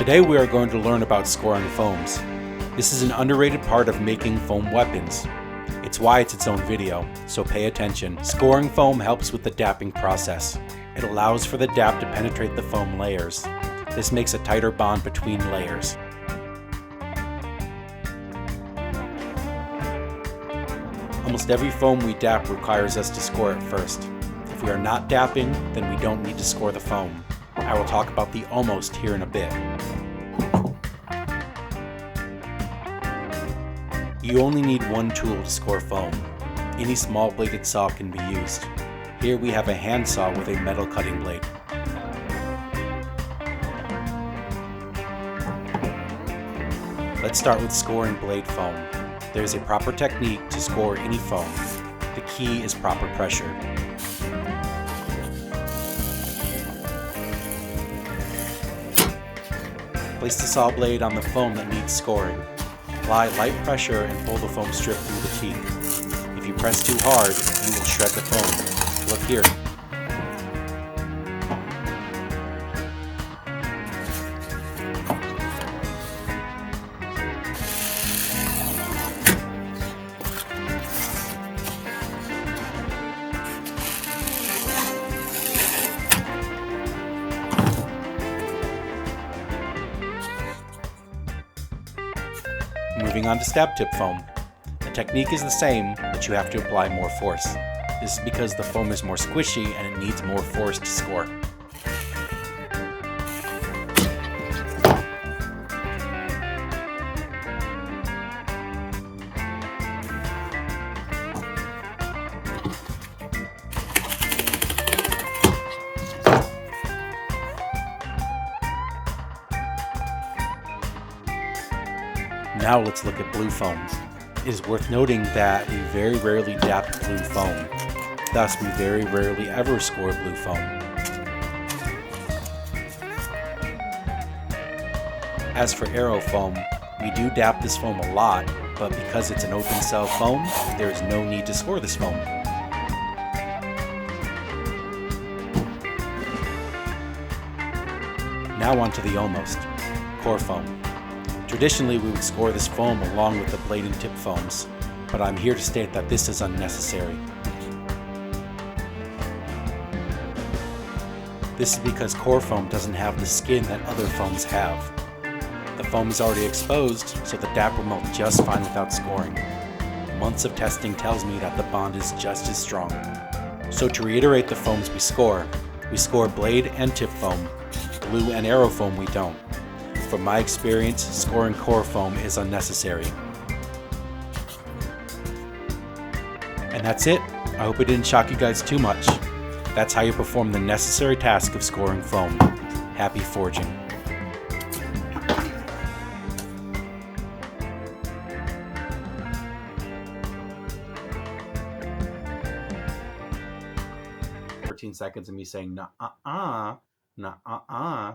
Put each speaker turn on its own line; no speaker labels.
Today we are going to learn about scoring foams. This is an underrated part of making foam weapons. It's why it's its own video, so pay attention. Scoring foam helps with the DAPing process. It allows for the DAP to penetrate the foam layers. This makes a tighter bond between layers. Almost every foam we DAP requires us to score it first. If we are not DAPing, then we don't need to score the foam. I will talk about the almost here in a bit. You only need one tool to score foam. Any small bladed saw can be used. Here we have a hand saw with a metal cutting blade. Let's start with scoring blade foam. There is a proper technique to score any foam. The key is proper pressure. Place the saw blade on the foam that needs scoring. Apply light pressure and pull the foam strip through the teeth. If you press too hard, you will shred the foam. Look here. Moving on to stab tip foam. The technique is the same, but you have to apply more force. This is because the foam is more squishy and it needs more force to score. Now let's look at blue foam. It is worth noting that we very rarely DAP blue foam. Thus, we very rarely ever score blue foam. As for arrow foam, we do DAP this foam a lot, but because it's an open cell foam, there is no need to score this foam. Now on to the almost, core foam. Traditionally, we would score this foam along with the blade and tip foams, but I'm here to state that this is unnecessary. This is because core foam doesn't have the skin that other foams have. The foam is already exposed, so the DAP will melt just fine without scoring. Months of testing tells me that the bond is just as strong. So to reiterate the foams we score blade and tip foam. Blue and arrow foam we don't. From my experience, scoring core foam is unnecessary. And that's it. I hope it didn't shock you guys too much. That's how you perform the necessary task of scoring foam. Happy forging. Seconds of me saying nah-uh-uh, nah-uh-uh.